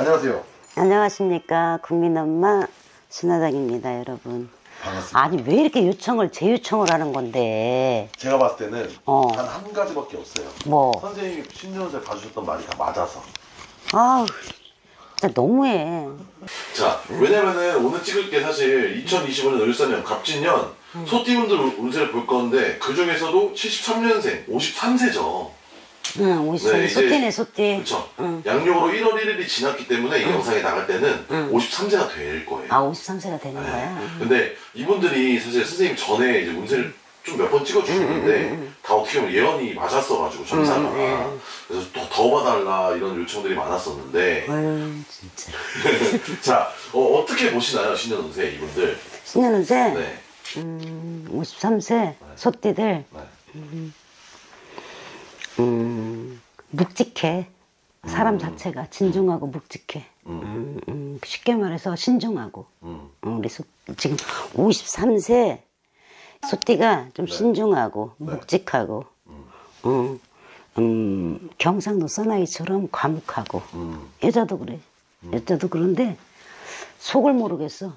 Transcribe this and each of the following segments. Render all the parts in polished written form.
안녕하세요. 안녕하십니까. 국민엄마 신화당입니다, 여러분. 반갑습니다. 아니, 왜 이렇게 재요청을 하는 건데? 제가 봤을 때는 단 한 가지밖에 없어요. 뭐? 선생님이 신년세 봐주셨던 말이 다 맞아서. 아우, 진짜 너무해. 자, 왜냐면은 오늘 찍을 게 사실 2025년 을사년 갑진년 소띠분들 운세를 볼 건데 그 중에서도 73년생, 53세죠. 응, 53세. 소띠네, 소띠. 그쵸. 양력으로 1월 1일이 지났기 때문에 이 영상이 나갈 때는 53세가 될 거예요. 아, 53세가 되는 거야? 근데 이분들이 사실 선생님 전에 이제 운세를 좀 몇 번 찍어주셨는데 다 어떻게 보면 예언이 맞았어가지고 점사가 그래서 또 더 봐달라 이런 요청들이 많았었는데 진짜. 자, 어떻게 보시나요 신년 운세 이분들? 신년 운세? 네. 53세 소띠들 묵직해. 사람 자체가 진중하고 묵직해. 쉽게 말해서 신중하고. 우리 지금 53세 소띠가 좀 신중하고 묵직하고 경상도 사나이처럼 과묵하고 여자도 그래. 여자도 그런데 속을 모르겠어.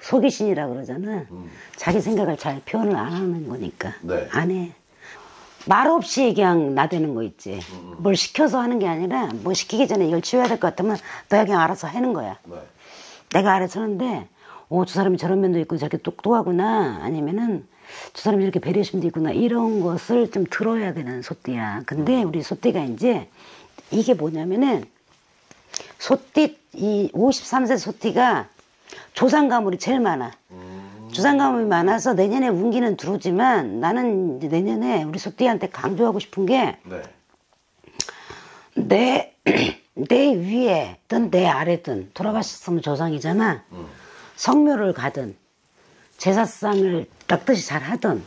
속이 신이라 그러잖아. 자기 생각을 잘 표현을 안 하는 거니까. 안 해. 말 없이 그냥 나대는 거 있지. 뭘 시켜서 하는 게 아니라 뭐 시키기 전에 이걸 치워야 될 것 같으면 너야 그냥 알아서 하는 거야. 내가 알아서 하는데 저 사람이 저런 면도 있고 저렇게 똑똑하구나, 아니면은 저 사람이 이렇게 배려심도 있구나, 이런 것을 좀 들어야 되는 소띠야. 근데 우리 소띠가 이제 이게 뭐냐면은 소띠, 이 53세 소띠가 조상 가물이 제일 많아. 조상 가물이 많아서 내년에 운기는 들어오지만 나는 이제 내년에 우리 소띠한테 강조하고 싶은 게 내 위에든 내 아래든 돌아가셨으면 조상이잖아. 성묘를 가든 제사상을 깍듯이 잘 하든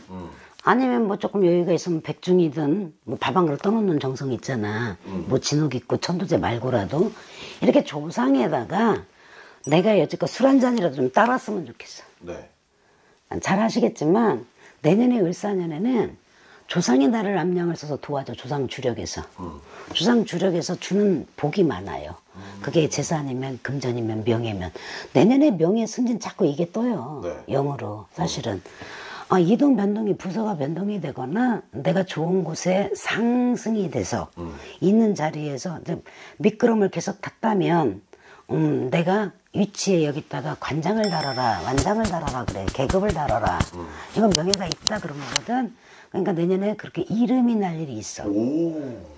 아니면 뭐 조금 여유가 있으면 백중이든 뭐 밥 한 그릇 떠놓는 정성 있잖아. 뭐 진옥 있고 천도제 말고라도 이렇게 조상에다가 내가 여지껏 술 한 잔이라도 좀 따랐으면 좋겠어. 잘 아시겠지만 내년에 을사년에는 조상이 나를 암양을 써서 도와줘. 조상 주력에서. 조상 주력에서 주는 복이 많아요. 그게 재산이면 금전이면 명예면. 내년에 명예 승진 자꾸 이게 떠요. 영으로 사실은. 이동 변동이 부서가 변동이 되거나 내가 좋은 곳에 상승이 돼서 있는 자리에서 미끄럼을 계속 탔다면 내가 위치에 여기다가 관장을 달아라, 완장을 달아라 그래. 계급을 달아라. 이건 명예가 있다 그런 거거든. 그러니까 내년에 그렇게 이름이 날 일이 있어.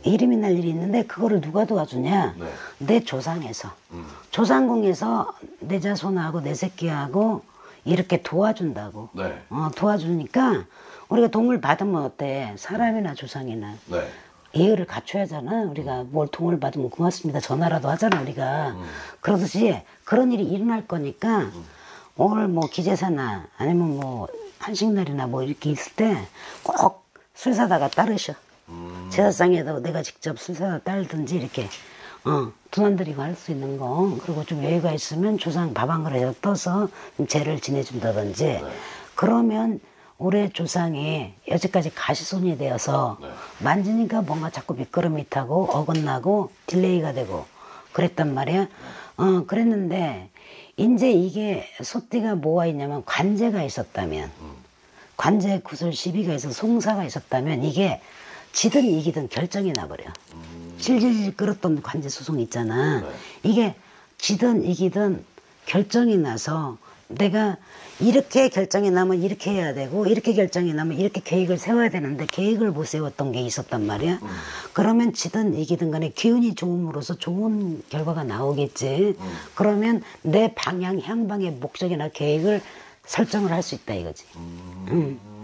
이름이 날 일이 있는데 그거를 누가 도와주냐? 내 조상에서. 조상궁에서 내 자손하고 내 새끼하고 이렇게 도와준다고. 도와주니까 우리가 도움을 받으면 어때? 사람이나 조상이나. 예의를 갖춰야 하잖아. 우리가 뭘 도움을 받으면 고맙습니다. 전화라도 하잖아, 우리가. 그러듯이 그런 일이 일어날 거니까 오늘 뭐 기제사나 아니면 뭐 한식날이나 뭐 이렇게 있을 때 꼭 술 사다가 따르셔. 제사상에도 내가 직접 술 사다 따르든지 이렇게 돈 안 들이고 할 수 있는 거. 그리고 좀 여유가 있으면 조상 밥 한 그릇에 떠서 제를 지내준다든지. 그러면 올해 조상이 여지까지 가시손이 되어서 만지니까 뭔가 자꾸 미끄럼이 타고 어긋나고 딜레이가 되고 그랬단 말이야. 그랬는데 이제 이게 소띠가 뭐가 있냐면 관제가 있었다면, 관제 구설 시비가 있어서 송사가 있었다면 이게 지든 이기든 결정이 나버려. 질질 끌었던 관제 소송 있잖아. 이게 지든 이기든 결정이 나서 내가 이렇게 결정이 나면 이렇게 해야 되고 이렇게 결정이 나면 이렇게 계획을 세워야 되는데 계획을 못 세웠던 게 있었단 말이야. 그러면 지든 이기든 간에 기운이 좋음으로써 좋은 결과가 나오겠지. 그러면 내 방향 향방의 목적이나 계획을 설정을 할 수 있다 이거지.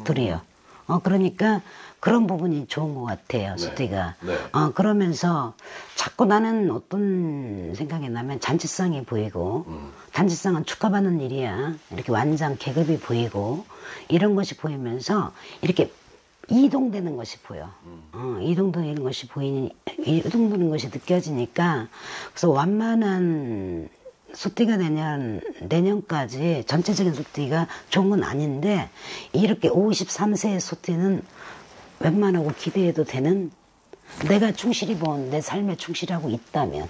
둘이요. 그러니까 그런 부분이 좋은 것 같아요, 소띠가. 그러면서 자꾸 나는 어떤 생각이 나면 잔치상이 보이고, 잔치상은 축하받는 일이야. 이렇게 완장, 계급이 보이고, 이런 것이 보이면서 이렇게 이동되는 것이 보여. 이동되는 것이 이동되는 것이 느껴지니까, 그래서 완만한 소띠가 내년까지 전체적인 소띠가 좋은 건 아닌데, 이렇게 53세의 소띠는 웬만하고 기대해도 되는, 내가 충실히 본 내 삶에 충실하고 있다면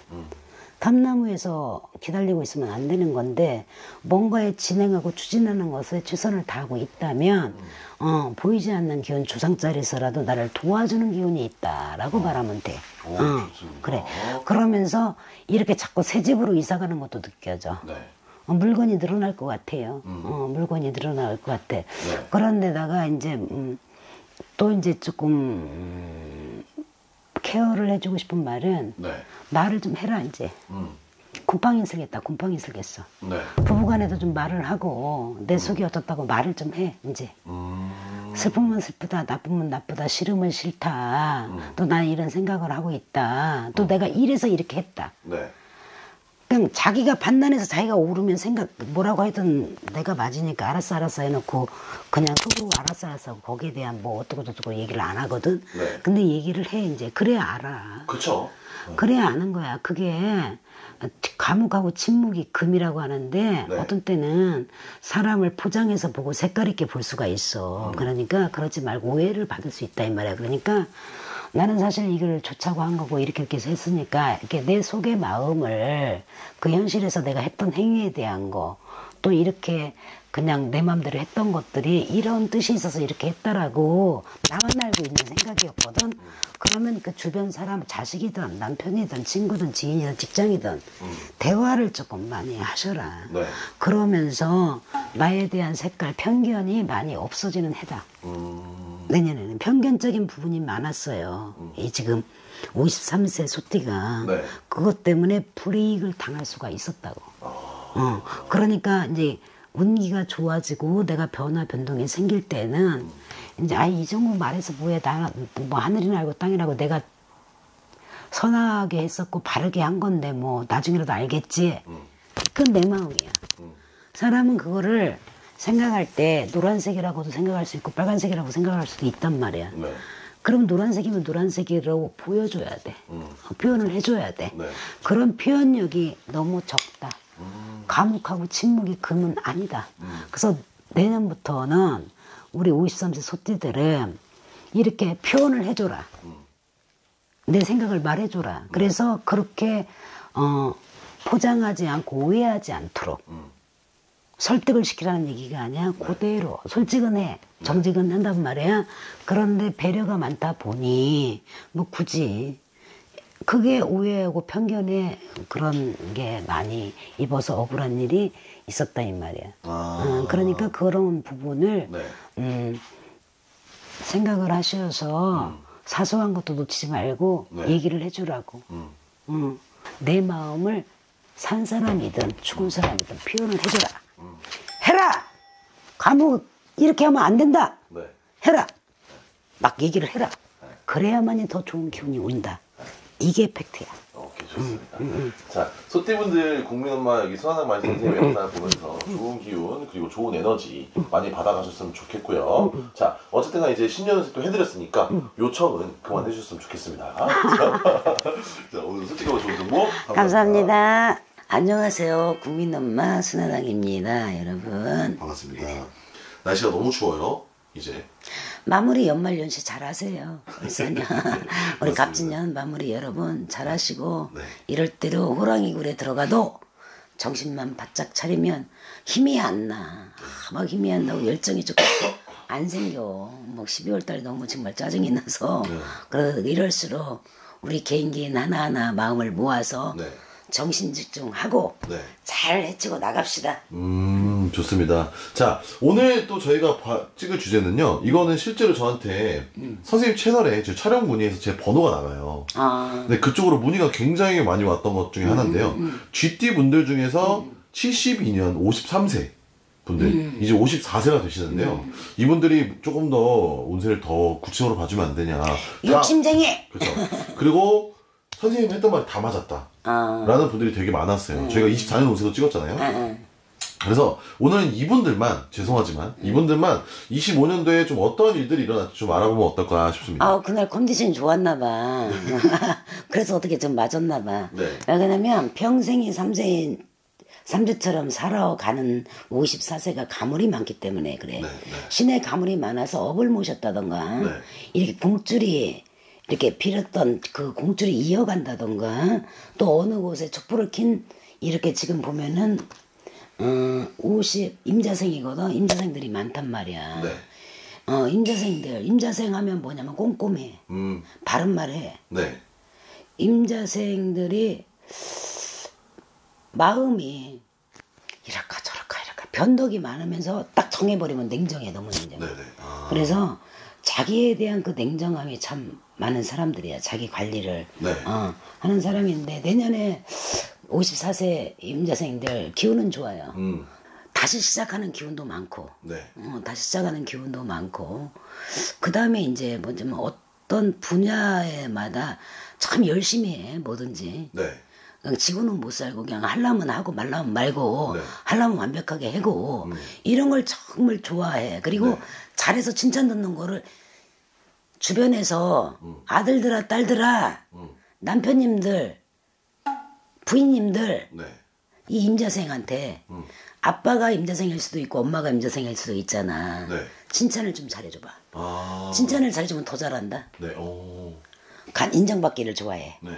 담나무에서 기다리고 있으면 안 되는 건데 뭔가에 진행하고 추진하는 것에 최선을 다하고 있다면 보이지 않는 기운 조상자리에서라도 나를 도와주는 기운이 있다라고 말하면 돼. 오, 그래. 그러면서 이렇게 자꾸 새 집으로 이사 가는 것도 느껴져. 네. 물건이 늘어날 것 같아요. 물건이 늘어날 것 같아. 네. 그런데다가 이제 또 이제 조금 케어를 해주고 싶은 말은 네. 말을 좀 해라 이제. 곰팡이 슬겠다. 곰팡이 슬겠어. 네. 부부간에도 좀 말을 하고 내 속이 어떻다고 말을 좀 해 이제. 슬프면 슬프다, 나쁘면 나쁘다, 싫으면 싫다. 또 난 이런 생각을 하고 있다. 또 내가 이래서 이렇게 했다. 네. 그냥 자기가 판단해서 자기가 오르면 생각 뭐라고 하든 내가 맞으니까 알았어 해놓고 그냥 속으로 알았어 하고 거기에 대한 뭐 어떻고 저쩌고 얘기를 안 하거든. 네. 근데 얘기를 해 이제. 그래야 알아. 그쵸. 그래야 아는 거야. 그게 감옥하고 침묵이 금이라고 하는데 네. 어떤 때는 사람을 포장해서 보고 색깔 있게 볼 수가 있어. 그러니까 그러지 말고 오해를 받을 수 있다 이 말이야. 그러니까 나는 사실 이걸 좋자고 한 거고 이렇게 했으니까 이렇게 내 속의 마음을 그 현실에서 내가 했던 행위에 대한 거 또 이렇게 그냥 내 맘대로 했던 것들이 이런 뜻이 있어서 이렇게 했다라고 나만 알고 있는 생각이었거든. 그러면 그 주변 사람, 자식이든 남편이든 친구든 지인이든 직장이든 대화를 조금 많이 하셔라. 네. 그러면서 나에 대한 색깔, 편견이 많이 없어지는 해다. 내년에는 편견적인 부분이 많았어요. 이 지금 53세 소띠가 네. 그것 때문에 불이익을 당할 수가 있었다고. 그러니까 이제 운기가 좋아지고 내가 변화 변동이 생길 때는 이제 이 정도 말해서 뭐해 뭐 하늘이나 알고 땅이나 알고 내가 선하게 했었고 바르게 한 건데 뭐 나중에라도 알겠지. 그건 내 마음이야. 사람은 그거를 생각할 때 노란색이라고도 생각할 수 있고 빨간색이라고 생각할 수도 있단 말이야. 네. 그럼 노란색이면 노란색이라고 보여줘야 돼. 표현을 해줘야 돼. 네. 그런 표현력이 너무 적다. 감옥하고 침묵이 금은 아니다. 그래서 내년부터는 우리 53세 소띠들은 이렇게 표현을 해줘라. 내 생각을 말해줘라. 그래서 그렇게 포장하지 않고 오해하지 않도록 설득을 시키라는 얘기가 아니야. 그대로 솔직은 해. 정직은 한단 말이야. 그런데 배려가 많다 보니 뭐 굳이 그게 오해하고 편견에 그런 게 많이 입어서 억울한 일이 있었다 이 말이야. 그러니까 그런 부분을 네. 생각을 하셔서 사소한 것도 놓치지 말고 네. 얘기를 해주라고. 내 마음을 산 사람이든 죽은 사람이든 표현을 해줘라. 해라! 감옥 이렇게 하면 안 된다. 네. 해라! 막 얘기를 해라. 그래야만이 더 좋은 기운이 온다. 이게 팩트야. 오케이, 좋습니다. 자, 소띠분들 국민엄마 여기 선한 말씀 선생님 영상 보면서 좋은 기운 그리고 좋은 에너지 많이 받아가셨으면 좋겠고요. 자, 어쨌든 이제 신년을 또 해드렸으니까 요청은 그만해주셨으면 좋겠습니다. 자, 오늘 소띠가 좋은 정보 감사합니다. 안녕하세요. 국민엄마 순화당입니다. 여러분. 반갑습니다. 날씨가 너무 추워요. 이제 마무리 연말연시 잘 하세요. 우리 갑진년 마무리 여러분 잘 하시고 네. 이럴 때로 호랑이 굴에 들어가도 정신만 바짝 차리면 힘이 안 나. 막 힘이 안 나고 열정이 조금 안 생겨. 뭐 12월 달 너무 정말 짜증이 나서 이럴수록 우리 개인 하나하나 마음을 모아서 네. 정신 집중하고 네. 잘 해치고 나갑시다. 좋습니다. 자, 오늘 또 저희가 찍을 주제는요. 이거는 실제로 저한테 선생님 채널에 제 촬영 문의해서 제 번호가 나가요. 근데 그쪽으로 문의가 굉장히 많이 왔던 것 중에 하나인데요. GT 분들 중에서 72년 53세 분들 이제 54세가 되시는데요. 이분들이 조금 더 운세를 더 구체적으로 봐주면 안 되냐. 욕심쟁이. 그렇죠. 그리고 선생님이 했던 말이 다 맞았다. 라는 분들이 되게 많았어요. 저희가 24년 운세도 찍었잖아요. 그래서 오늘은 이분들만, 죄송하지만, 이분들만 25년도에 좀 어떤 일들이 일어났지 좀 알아보면 어떨까 싶습니다. 그날 컨디션이 좋았나봐. 그래서 어떻게 좀 맞았나봐. 네. 왜냐면 평생이 삼재처럼 살아가는 54세가 가물이 많기 때문에 그래. 네. 신의 가물이 많아서 업을 모셨다던가, 네. 이렇게 봉줄이 이렇게 빌었던 그 공줄이 이어간다던가 또 어느 곳에 촛불을 킨 이렇게 지금 보면은 50 임자생이거든. 임자생들이 많단 말이야. 네. 임자생 하면 뭐냐면 꼼꼼해. 바른 말 해. 네. 임자생들이 마음이 이랄까 저랄까 변덕이 많으면서 딱 정해버리면 냉정해. 너무 냉정해. 네네. 아. 그래서 자기에 대한 그 냉정함이 참 많은 사람들이야. 자기 관리를 네. 하는 사람인데 내년에 54세 임자생들 기운은 좋아요. 다시 시작하는 기운도 많고, 네. 다시 시작하는 기운도 많고, 그 다음에 이제 뭐냐면 어떤 분야에마다 참 열심히 해, 뭐든지. 네. 그냥 지구는 못 살고 그냥 하려면 하고 말라면 말고 네. 하려면 완벽하게 하고 이런 걸 정말 좋아해. 그리고 네. 잘해서 칭찬 듣는 거를 주변에서 아들들아 딸들아 남편님들 부인님들 네. 이 임자생한테 아빠가 임자생일 수도 있고 엄마가 임자생일 수도 있잖아. 네. 칭찬을 좀 잘해줘봐. 아. 칭찬을 잘해주면 더 잘한다. 네. 오. 인정받기를 좋아해. 네.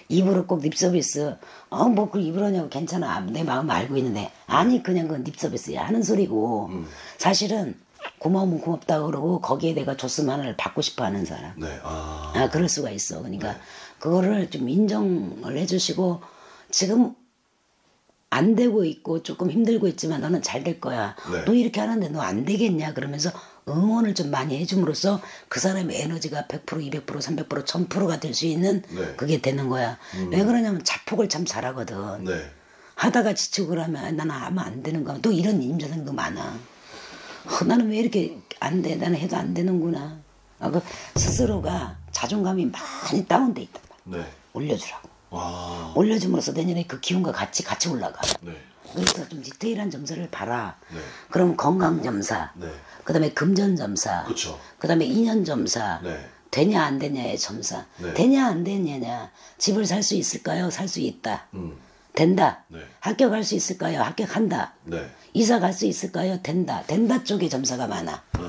입으로 꼭 립서비스. 뭐 그걸 입으로 하냐고. 괜찮아. 내 마음 알고 있는데. 아니 그냥 그건 립서비스야 하는 소리고 사실은 고마우면 고맙다 그러고 거기에 내가 줬으면 하나를 받고 싶어 하는 사람. 네. 그럴 수가 있어. 그러니까 네. 그거를 좀 인정을 해주시고 지금 안 되고 있고 조금 힘들고 있지만 너는 잘 될 거야. 네. 너 이렇게 하는데 너 안 되겠냐 그러면서 응원을 좀 많이 해줌으로써 그 사람의 에너지가 100%, 200%, 300%, 1000%가 될 수 있는 네. 그게 되는 거야. 왜 그러냐면 자폭을 참 잘하거든. 네. 하다가 지치고 그러면 나는 아마 안 되는 거야. 또 이런 임자생도 많아. 나는 왜 이렇게 안 돼? 나는 해도 안 되는구나. 그 스스로가 자존감이 많이 다운돼 있단 말이야. 네. 올려주라고. 와. 올려줌으로써 내년에 그 기운과 같이 올라가. 네. 그래서 좀 디테일한 점사를 봐라. 네. 그럼 건강점사, 네. 그 다음에 금전점사, 그쵸. 그 다음에 인연점사, 네. 되냐 안 되냐의 점사. 네. 되냐 안 되냐냐. 집을 살 수 있을까요? 살 수 있다. 된다. 네. 합격할 수 있을까요? 합격한다. 네. 이사 갈 수 있을까요? 된다. 된다 쪽에 점사가 많아. 네.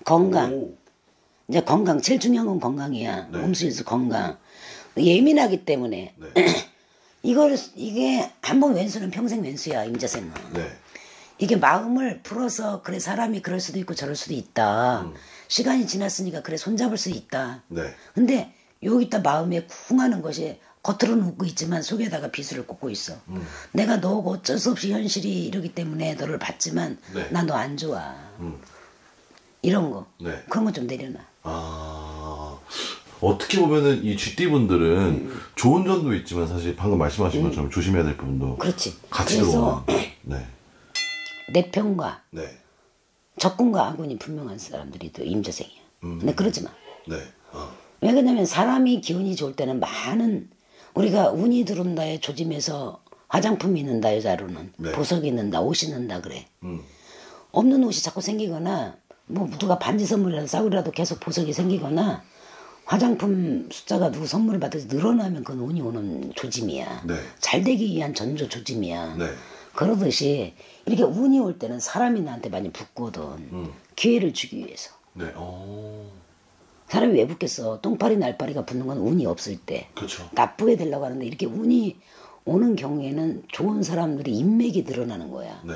건강. 오. 이제 건강. 제일 중요한 건 건강이야. 네. 몸수에서 건강. 예민하기 때문에. 네. 이게 한번 왼수는 평생 왼수야, 임자생은. 네. 이게 마음을 풀어서, 그래, 사람이 그럴 수도 있고 저럴 수도 있다. 시간이 지났으니까, 그래, 손잡을 수 있다. 네. 근데, 여기다 마음에 쿵하는 것이 겉으로는 웃고 있지만 속에다가 비수를 꽂고 있어. 내가 너고 어쩔 수 없이 현실이 이러기 때문에 너를 봤지만, 네. 나 너 안 좋아. 이런 거. 네. 그런 거 좀 내려놔. 어떻게 보면은 이 쥐띠분들은 좋은 점도 있지만 사실 방금 말씀하신 것처럼 조심해야 될 부분도 그렇지. 같이 그래서 들어오는. 네. 내 편과 네. 적군과 아군이 분명한 사람들이 또 임자생이야. 근데 그러지 마. 네. 왜 그러냐면 사람이 기운이 좋을 때는 많은 우리가 운이 들어온다에 조짐해서 화장품이 있는다 여자로는 네. 보석이 있는다 옷이 있는다 그래. 없는 옷이 자꾸 생기거나 뭐 누가 반지 선물이라도 싸구려라도 계속 보석이 생기거나 화장품 숫자가 누구 선물을 받아서 늘어나면 그건 운이 오는 조짐이야. 네. 잘 되기 위한 전조 조짐이야. 네. 그러듯이 이렇게 운이 올 때는 사람이 나한테 많이 붙거든. 기회를 주기 위해서. 네. 사람이 왜 붙겠어? 똥파리 날파리가 붙는 건 운이 없을 때. 그렇죠. 나쁘게 되려고 하는데 이렇게 운이 오는 경우에는 좋은 사람들이 인맥이 늘어나는 거야. 네.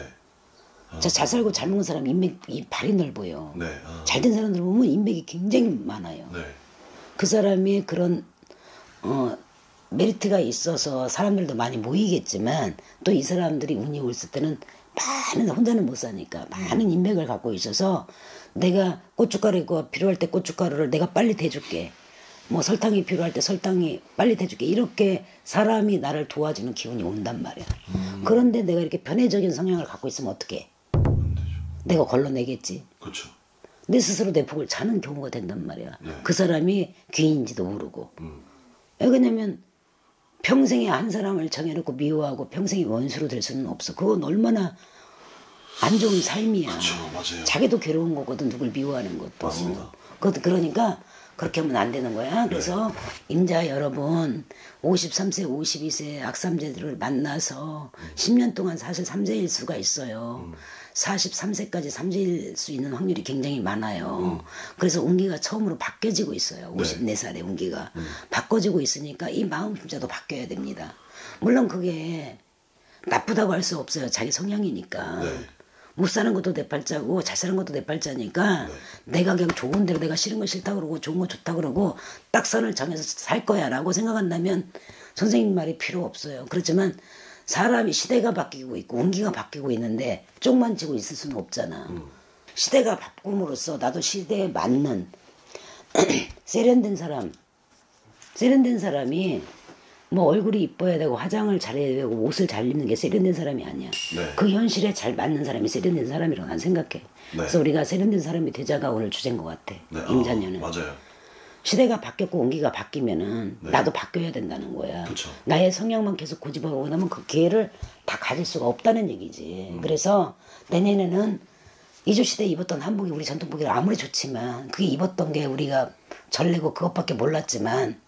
잘 살고 잘 먹는 사람 인맥이 발이 넓어요. 네. 잘된 사람들 보면 인맥이 굉장히 많아요. 네. 그 사람이 그런 메리트가 있어서 사람들도 많이 모이겠지만 또 이 사람들이 운이 올을 때는 많은 혼자는 못 사니까 많은 인맥을 갖고 있어서 내가 고춧가루가 필요할 때 고춧가루를 내가 빨리 대줄게. 뭐 설탕이 필요할 때 설탕이 빨리 대줄게. 이렇게 사람이 나를 도와주는 기운이 온단 말이야. 그런데 내가 이렇게 변해적인 성향을 갖고 있으면 어떡해? 내가 걸러내겠지. 그렇죠. 내 스스로 내 복을 자는 경우가 된단 말이야. 네. 그 사람이 귀인지도 모르고. 왜 그러냐면 평생에 한 사람을 정해놓고 미워하고 평생에 원수로 될 수는 없어. 그건 얼마나 안 좋은 삶이야. 그렇죠. 맞아요. 자기도 괴로운 거거든. 누굴 미워하는 것도. 맞습니다. 그러니까 그렇게 하면 안 되는 거야. 그래서 임자 여러분 53세 52세 악삼재들을 만나서 10년 동안 사실 삼재일 수가 있어요. 43세까지 삼재일 수 있는 확률이 굉장히 많아요. 그래서 운기가 처음으로 바뀌어지고 있어요. 54살의 운기가. 바꿔지고 있으니까 이 마음 심자도 바뀌어야 됩니다. 물론 그게 나쁘다고 할 수 없어요. 자기 성향이니까. 네. 못 사는 것도 내 팔자고 잘 사는 것도 내 팔자니까 내가 그냥 좋은 대로 내가 싫은 거 싫다 그러고 좋은 거 좋다 그러고 딱 선을 정해서 살 거야 라고 생각한다면 선생님 말이 필요 없어요. 그렇지만 사람이 시대가 바뀌고 있고 운기가 바뀌고 있는데 쪽만 지고 있을 수는 없잖아. 시대가 바꿈으로써 나도 시대에 맞는 세련된 사람이 뭐 얼굴이 이뻐야 되고 화장을 잘해야 되고 옷을 잘 입는 게 세련된 사람이 아니야. 네. 그 현실에 잘 맞는 사람이 세련된 사람이라고 난 생각해. 네. 그래서 우리가 세련된 사람이 되자가 오늘 주제인 것 같아. 네. 임자녀는. 맞아요. 시대가 바뀌었고 온기가 바뀌면은 네. 나도 바뀌어야 된다는 거야. 그쵸. 나의 성향만 계속 고집하고 나면 그 기회를 다 가질 수가 없다는 얘기지. 그래서 내년에는 이조시대에 입었던 한복이 우리 전통복이 아무리 좋지만 그게 입었던 게 우리가 전래고 그것밖에 몰랐지만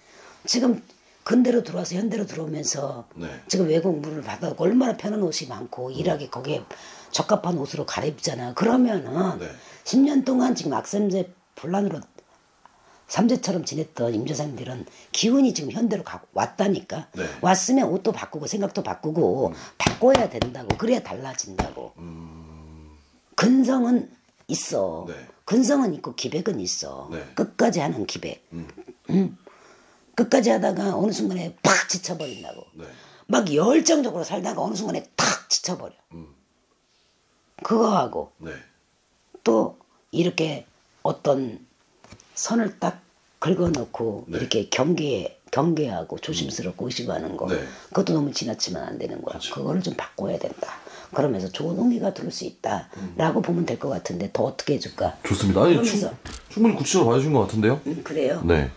지금 근대로 들어와서 현대로 들어오면서 네. 지금 외국 물을 받아고 얼마나 편한 옷이 많고 일하기 거기에 적합한 옷으로 갈아입잖아. 그러면은 네. 10년 동안 지금 악삼재 본란으로 삼재처럼 지냈던 임조사님들은 기운이 지금 현대로 왔다니까. 네. 왔으면 옷도 바꾸고 생각도 바꾸고 바꿔야 된다고. 그래야 달라진다고. 근성은 있어. 네. 근성은 있고 기백은 있어. 네. 끝까지 하는 기백. 끝까지 하다가 어느 순간에 팍 지쳐버린다고. 네. 막 열정적으로 살다가 어느 순간에 탁 지쳐버려. 그거하고 네. 또 이렇게 어떤 선을 딱 긁어놓고 네. 이렇게 경계하고 조심스럽고 의식하는 거. 네. 그것도 너무 지나치면 안 되는 거야. 그렇죠. 그거를 좀 바꿔야 된다. 그러면서 좋은 온기가 들을 수 있다라고 보면 될 것 같은데 더 어떻게 해줄까? 좋습니다. 아니, 그러면서 충분히 구체적으로 봐주신 것 같은데요? 그래요? 네.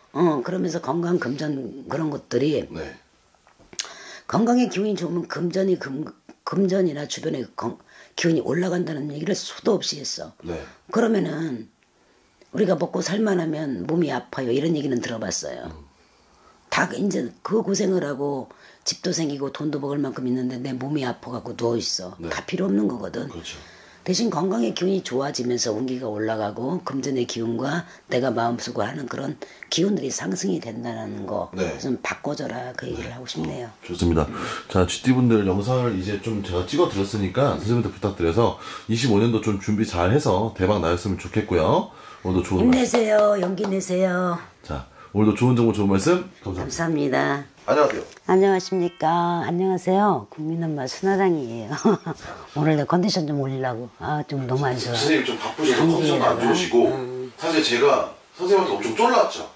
그러면서 건강 금전 그런 것들이 네. 건강의 기운이 좋으면 금전이나 주변의 기운이 올라간다는 얘기를 수도 없이 했어. 네. 그러면은 우리가 먹고 살만하면 몸이 아파요 이런 얘기는 들어봤어요. 다 이제 그 고생을 하고 집도 생기고 돈도 먹을 만큼 있는데 내 몸이 아파갖고 누워있어. 네. 다 필요 없는 거거든. 그렇죠. 대신 건강의 기운이 좋아지면서 운기가 올라가고 금전의 기운과 내가 마음속으로 하는 그런 기운들이 상승이 된다는 거 좀 네. 바꿔줘라 그 얘기를 하고 싶네요. 좋습니다. 자, GT분들 영상을 이제 좀 제가 찍어 드렸으니까 선생님한테 부탁드려서 25년도 좀 준비 잘 해서 대박 나였으면 좋겠고요. 오늘도 좋은 힘내세요. 말씀. 용기 내세요. 자, 오늘도 좋은 정보 좋은 말씀 감사합니다. 감사합니다. 안녕하세요. 안녕하십니까. 안녕하세요. 국민엄마 순화장이에요. 오늘 내 컨디션 좀 올리려고. 좀 너무 안 좋아. 선생님 좀 바쁘셔서 컨디션도 안 좋으시고 사실 제가 선생님한테 엄청 쫄랐죠.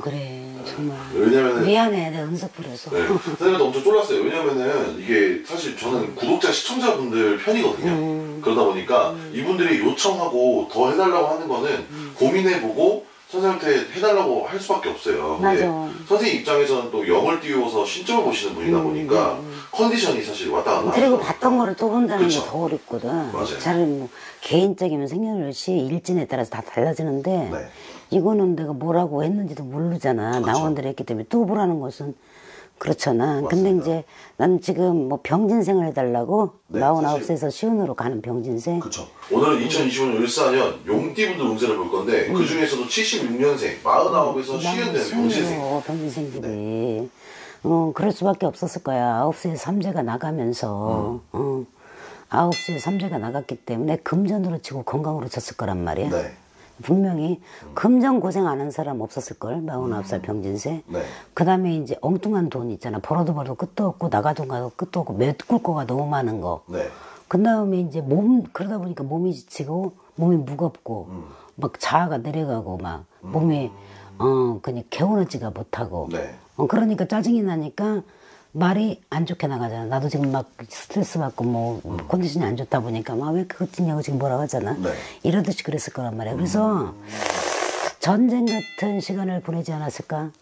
그래. 정말. 왜냐면은 미안해. 내가 응석 부려서. 네, 선생님한테 엄청 쫄랐어요. 왜냐면은 이게 사실 저는 구독자 시청자분들 편이거든요. 그러다 보니까 이분들이 요청하고 더 해달라고 하는 거는 고민해보고 선생님한테 해달라고 할 수밖에 없어요. 근데 맞아. 선생님 입장에서는 또 영을 띄워서 신점을 보시는 분이다 보니까 컨디션이 사실 왔다 갔다 그리고 하시다 봤던 거를 또 본다는 게 그쵸. 더 어렵거든. 맞아요. 잘 뭐 개인적이면 생년월시 일진에 따라서 다 달라지는데 네. 이거는 내가 뭐라고 했는지도 모르잖아. 그렇죠. 나원대로 했기 때문에 또 보라는 것은 그렇잖아. 맞습니다. 근데 이제 난 지금 뭐 병진생을 해달라고 네, 49세에서 시운으로 가는 병진생. 그쵸. 오늘은 2025년 을사년 용띠분들 운세를 볼 건데 그 중에서도 76년생, 49에서 시운되는 병신생. 병진생들이. 그럴 수밖에 없었을 거야. 9세에 삼재가 나가면서. 9세에 삼재가 나갔기 때문에 금전으로 치고 건강으로 쳤을 거란 말이야. 네. 분명히 금전 고생 안 한 사람 없었을걸. 49살 병진세. 네. 그 다음에 이제 엉뚱한 돈 있잖아. 벌어도 끝도 없고 나가도 끝도 없고 메꿀 거가 너무 많은 거. 네. 그 다음에 이제 그러다 보니까 몸이 지치고 몸이 무겁고 막 자아가 내려가고 막 몸이 그냥 개운하지가 못하고 네. 그러니까 짜증이 나니까 말이 안 좋게 나가잖아. 나도 지금 막 스트레스 받고 뭐 컨디션이 안 좋다 보니까 막 왜 그거 찍냐고 지금 뭐라고 하잖아. 네. 이러듯이 그랬을 거란 말이야. 그래서 전쟁 같은 시간을 보내지 않았을까?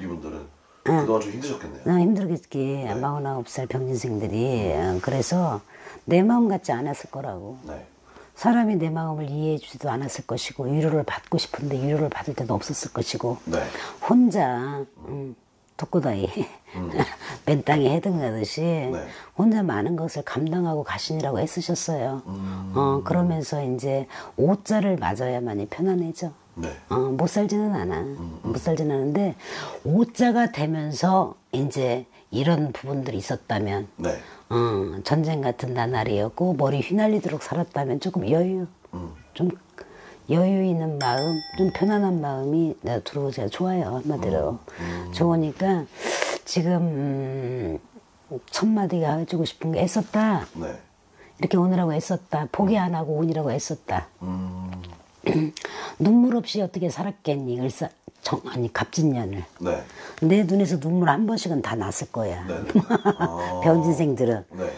이분들은 그동안 좀 힘드셨겠네요. 힘들겠기. 49살 병진생들이. 그래서 내 마음 같지 않았을 거라고. 네. 사람이 내 마음을 이해해 주지도 않았을 것이고 위로를 받고 싶은데 위로를 받을 때도 없었을 것이고 네. 혼자 독고다이 맨 땅에 헤딩하듯이 네. 혼자 많은 것을 감당하고 가시느라고 애쓰셨어요. 그러면서 이제 5자를 맞아야만이 편안해져. 네. 못 살지는 않아. 못 살지는 않은데 5자가 되면서 이제 이런 부분들이 있었다면 네. 전쟁 같은 나날이었고 머리 휘날리도록 살았다면 조금 좀 여유 있는 마음, 좀 편안한 마음이 내가 들어오기가 좋아요. 한마디로. 좋으니까 지금 첫 마디가 해주고 싶은 게 애썼다. 네. 이렇게 오느라고 애썼다. 포기 안 하고 오느라고 애썼다. 눈물 없이 어떻게 살았겠니? 아니 갑진년을. 네. 내 눈에서 눈물 한 번씩은 다 났을 거야. 네. 병진생들은. 네.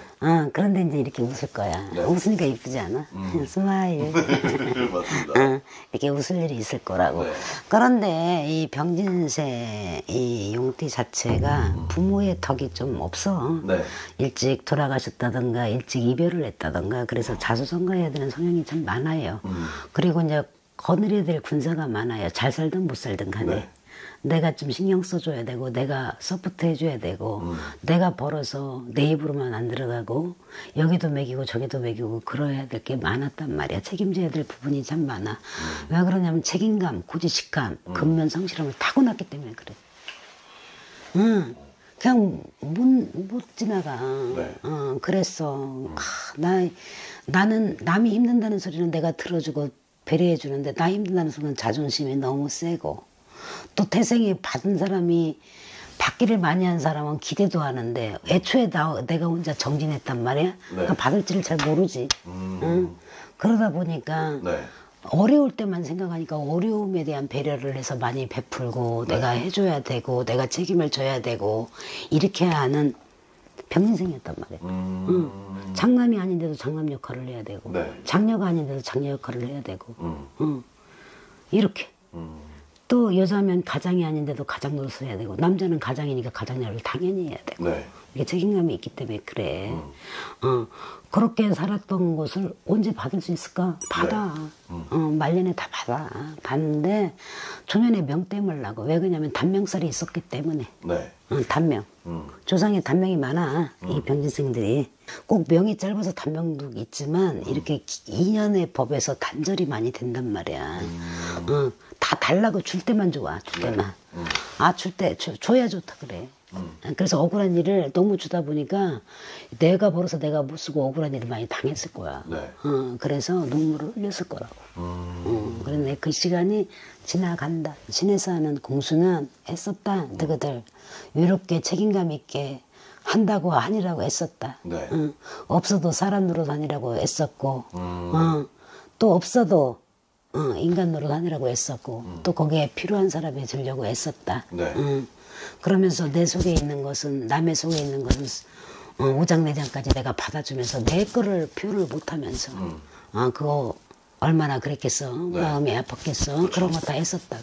그런데 이제 이렇게 웃을 거야. 네. 웃으니까 이쁘지 않아? 스마일. 맞습니다. 이렇게 웃을 일이 있을 거라고. 네. 그런데 이 병진세 이 용띠 자체가 부모의 덕이 좀 없어. 네. 일찍 돌아가셨다던가 일찍 이별을 했다던가 그래서 자수성가해야 되는 성향이 좀 많아요. 그리고 이제 거느려야 될 군사가 많아요. 잘 살든 못 살든 간에. 네. 내가 좀 신경 써줘야 되고 내가 서포트 해줘야 되고 내가 벌어서 내 입으로만 안 들어가고 여기도 먹이고 저기도 먹이고 그래야 될 게 많았단 말이야. 책임져야 될 부분이 참 많아. 왜 그러냐면 책임감, 고지식감, 근면성실함을 타고났기 때문에 그래. 그냥 못 지나가. 네. 그랬어. 나는 남이 힘든다는 소리는 내가 들어주고 배려해 주는데 나 힘든다는 소리는 자존심이 너무 세고 또 태생이 받은 사람이 받기를 많이 한 사람은 기대도 하는데 애초에 내가 혼자 정진했단 말이야. 네. 그러니까 받을지를 잘 모르지. 그러다 보니까 네. 어려울 때만 생각하니까 어려움에 대한 배려를 해서 많이 베풀고 네. 내가 해줘야 되고 내가 책임을 져야 되고 이렇게 하는 병인생이었단 말이야. 장남이 아닌데도 장남 역할을 해야 되고 네. 장녀가 아닌데도 장녀 역할을 해야 되고 이렇게 또 여자면 가장이 아닌데도 가장 노릇을 해야 되고 남자는 가장이니까 가장 일을 당연히 해야 되고 네. 이게 책임감이 있기 때문에 그래. 그렇게 살았던 것을 언제 받을 수 있을까? 받아. 말년에 다 받아. 받는데 조면에 명땜을 나고 왜 그러냐면 단명살이 있었기 때문에. 네. 단명. 조상에 단명이 많아. 이 병진생들이. 꼭 명이 짧아서 단명도 있지만 이렇게 2년의 법에서 단절이 많이 된단 말이야. 다 달라고 줄 때만 좋아. 줄 때만. 줄 때 줘야 좋다 그래. 그래서 억울한 일을 너무 주다 보니까 내가 벌어서 내가 못 쓰고 억울한 일을 많이 당했을 거야. 네. 그래서 눈물을 흘렸을 거라고. 그런데 그 시간이 지나간다. 신에서 하는 공수는 애썼다. 너희들 외롭게 책임감 있게 한다고 하니라고 애썼다. 네. 없어도 사람 노릇 하니라고 애썼고 또 없어도 인간 노릇 하니라고 애썼고 또 거기에 필요한 사람이 되려고 애썼다. 네. 그러면서 내 속에 있는 것은 남의 속에 있는 것은 오장내장까지 내가 받아주면서 내 거를 표현을 못하면서 그거 얼마나 그랬겠어. 네. 마음이 아팠겠어. 그렇죠. 그런 거 다 했었다고.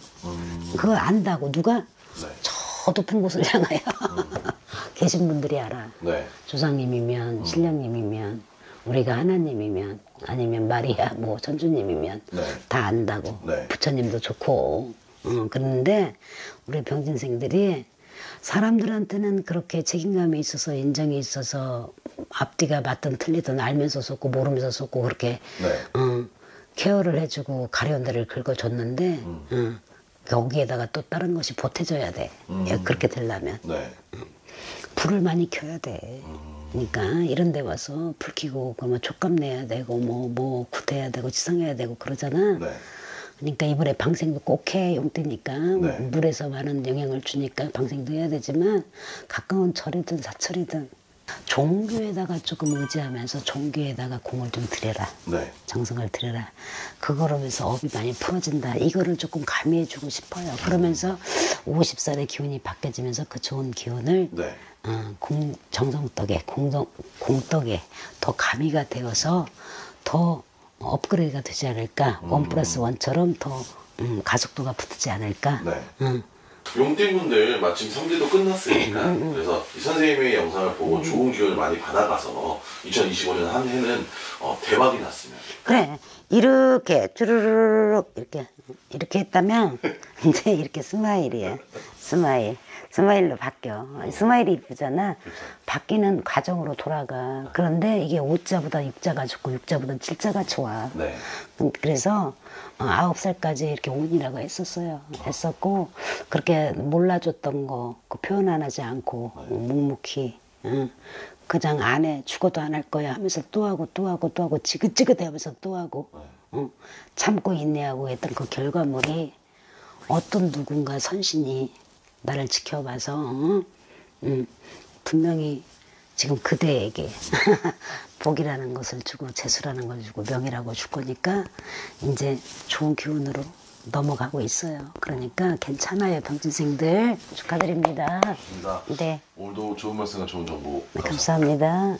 그거 안다고 누가? 네. 저 높은 곳을 향하여 계신 분들이 알아. 네. 조상님이면 신령님이면 우리가 하나님이면 아니면 마리아 뭐 천주님이면 네. 다 안다고. 네. 부처님도 좋고. 그런데 우리 병진생들이 사람들한테는 그렇게 책임감이 있어서 인정이 있어서 앞뒤가 맞든 틀리든 알면서 썼고 모르면서 썼고 그렇게 네. 케어를 해주고 가려운 데를 긁어줬는데 여기에다가 또 다른 것이 보태져야 돼. 그렇게 되려면 네. 불을 많이 켜야 돼. 그러니까 이런 데 와서 불 켜고 그러면 촉감 내야 되고 뭐 구태야 되고 지성해야 되고 그러잖아. 네. 그러니까 이번에 방생도 꼭 해. 용띠니까 네. 물에서 많은 영향을 주니까 방생도 해야 되지만 가까운 절이든 사철이든 종교에다가 조금 의지하면서 종교에다가 공을 좀 들여라. 네. 정성을 들여라. 그거로면서 업이 많이 풀어진다. 이거를 조금 가미해주고 싶어요. 그러면서 50살의 기운이 바뀌어지면서 그 좋은 기운을 네. 정성덕에 공덕에 더 가미가 되어서 더 업그레이드가 되지 않을까. 1+1처럼 더 가속도가 붙지 않을까. 네. 용띠분들 마침 삼재도 끝났으니까 그래서 이 선생님의 영상을 보고 좋은 기운을 많이 받아가서 2025년 한 해는 대박이 났으면. 그래. 이렇게 쭈르르륵 이렇게 했다면 이제 이렇게 스마일이야. 스마일. 스마일로 바뀌어. 스마일이 이쁘잖아. 바뀌는 과정으로 돌아가. 그런데 이게 5자보다 6자가 좋고 6자보다 7자가 좋아. 네. 그래서 9살까지 이렇게 온이라고 했었어요. 했었고 그렇게 몰라줬던 거 그 표현 안 하지 않고 묵묵히 그냥 안 해. 죽어도 안 할 거야 하면서 또 하고 또 하고 또 하고 지긋지긋해 하면서 또 하고 참고 인내하고 했던 그 결과물이 어떤 누군가 선신이 나를 지켜봐서 분명히 지금 그대에게 복이라는 것을 주고 재수라는 걸 주고 명이라고 줄 거니까 이제 좋은 기운으로 넘어가고 있어요. 그러니까 괜찮아요. 병진생들 축하드립니다. 감사합니다. 네. 오늘도 좋은 말씀과 좋은 정보 감사합니다.